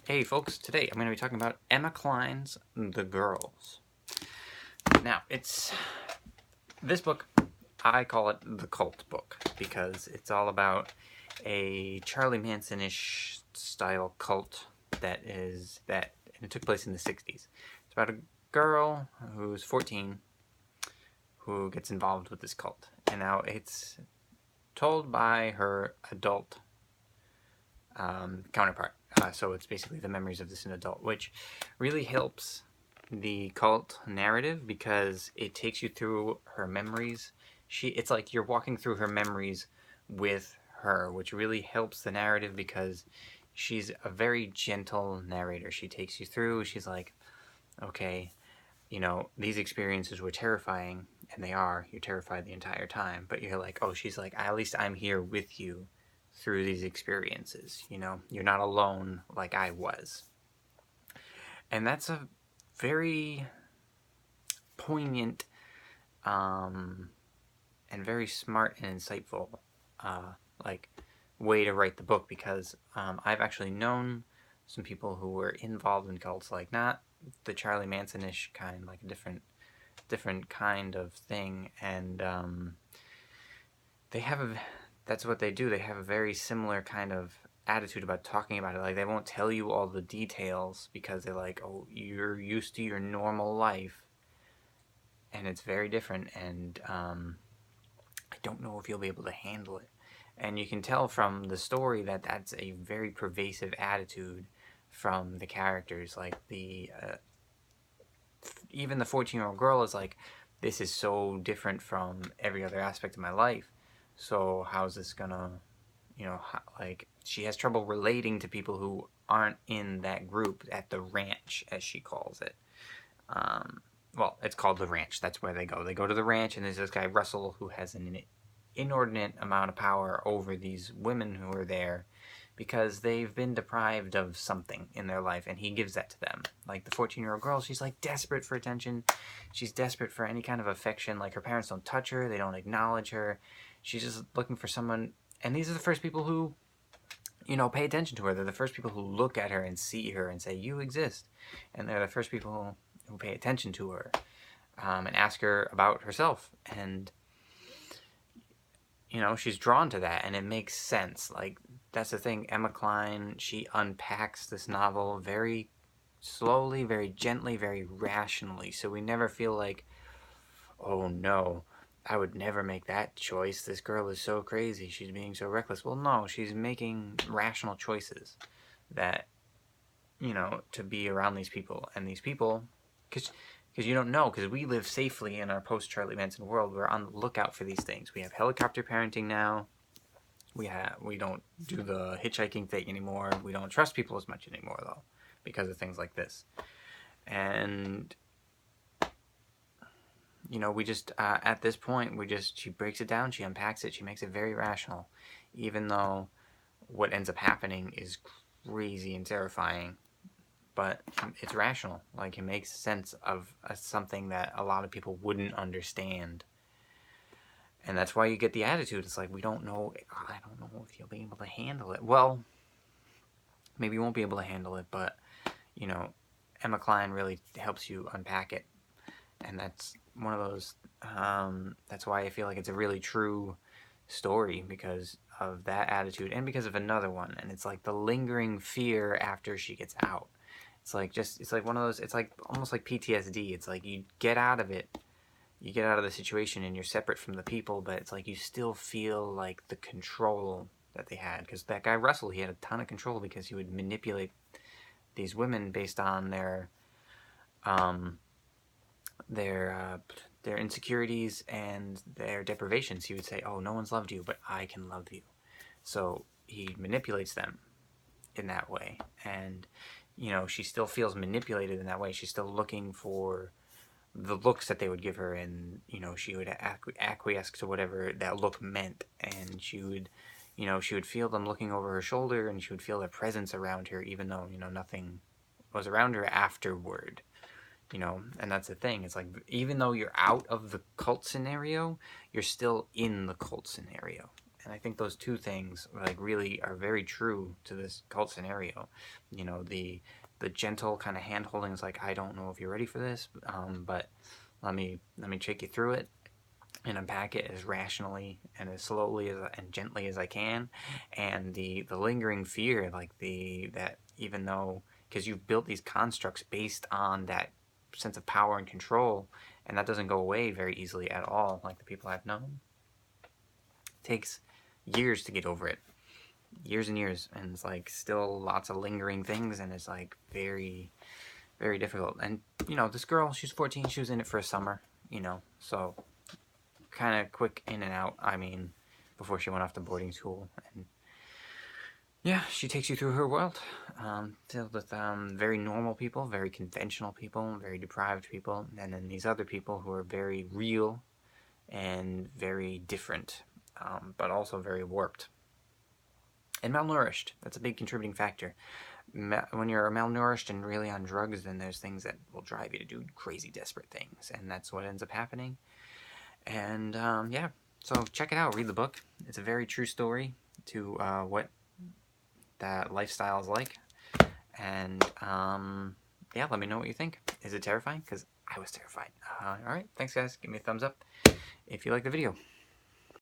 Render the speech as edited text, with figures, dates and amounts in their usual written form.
Hey folks, today I'm going to be talking about Emma Cline's The Girls. Now, this book, I call it the cult book because it's all about a Charlie Manson-ish style cult and it took place in the 60s. It's about a girl who's 14 who gets involved with this cult. And now it's told by her adult counterpart. So it's basically the memories of this adult, which really helps the cult narrative because it takes you through her memories. It's like you're walking through her memories with her, which really helps the narrative because she's a very gentle narrator. She takes you through. She's like, okay, these experiences were terrifying, and they are. You're terrified the entire time, but you're like, oh, she's like, at least I'm here with you through these experiences. You're not alone like I was. And that's a very poignant and very smart and insightful way to write the book because I've actually known some people who were involved in cults, like not the Charlie Manson-ish kind, like a different kind of thing, and that's what they do. They have a very similar kind of attitude about talking about it. Like, they won't tell you all the details because they're like, oh, you're used to your normal life, and it's very different, and I don't know if you'll be able to handle it. And you can tell from the story that that's a very pervasive attitude from the characters. Like, even the 14-year-old girl is like, this is so different from every other aspect of my life. So how's this gonna, she has trouble relating to people who aren't in that group at the ranch, as she calls it. Well, it's called the ranch. That's where they go. They go to the ranch, and there's this guy, Russell, who has an inordinate amount of power over these women who are there because they've been deprived of something in their life, and he gives that to them. Like, the 14-year-old girl, she's, like, desperate for attention. She's desperate for any kind of affection. Like, her parents don't touch her. They don't acknowledge her. She's just looking for someone. And these are the first people who, pay attention to her. They're the first people who look at her and see her and say, you exist. And they're the first people who pay attention to her and ask her about herself. And she's drawn to that, and it makes sense. Like, that's the thing. Emma Cline, she unpacks this novel very slowly, very gently, very rationally. So we never feel like, oh no, I would never make that choice. This girl is so crazy. She's being so reckless. Well, no, she's making rational choices that, to be around these people. And these people, because you don't know, because we live safely in our post-Charlie Manson world. We're on the lookout for these things. We have helicopter parenting now. We don't do the hitchhiking thing anymore. We don't trust people as much anymore, though, because of things like this. And, we just, at this point, she breaks it down, she unpacks it, she makes it very rational, even though what ends up happening is crazy and terrifying. But it's rational. Like, it makes sense of something that a lot of people wouldn't understand. And that's why you get the attitude. It's like, we don't know. I don't know if you'll be able to handle it. Well, maybe you won't be able to handle it, but, Emma Cline really helps you unpack it. And that's one of those, that's why I feel like it's a really true story, because of that attitude and because of another one. And it's like the lingering fear after she gets out. It's like one of those, it's like almost like PTSD. It's like you get out of it, you get out of the situation and you're separate from the people, but it's like you still feel like the control that they had. Because that guy Russell, he had a ton of control because he would manipulate these women based on their insecurities and their deprivations. He would say, oh, no one's loved you, but I can love you. So he manipulates them in that way. And she still feels manipulated in that way. She's still looking for the looks that they would give her, and, she would acquiesce to whatever that look meant, and she would feel them looking over her shoulder, and she would feel their presence around her, even though, nothing was around her afterward. And that's the thing. It's like, even though you're out of the cult scenario, you're still in the cult scenario. And I think those two things like really are very true to this cult scenario. You know, the gentle kind of hand holding is like, I don't know if you're ready for this, but let me take you through it and unpack it as rationally and as slowly and gently as I can. And the lingering fear, like that even though, because you've built these constructs based on that sense of power and control, and that doesn't go away very easily at all, like the people I've known. It takes years to get over it, years and years, and it's like still lots of lingering things, and it's like very, very difficult. And you know, this girl, she's 14, she was in it for a summer, you know, so kind of quick in and out. I mean, before she went off to boarding school, and yeah, she takes you through her world, filled with very normal people, very conventional people, very deprived people, and then these other people who are very real and very different, but also very warped and malnourished. That's a big contributing factor. When you're malnourished and really on drugs, then there's things that will drive you to do crazy, desperate things, and that's what ends up happening. And yeah, so check it out. Read the book. It's a very true story to what that lifestyle is like. And yeah, let me know what you think. Is it terrifying? Because I was terrified. Alright, thanks guys. Give me a thumbs up if you like the video.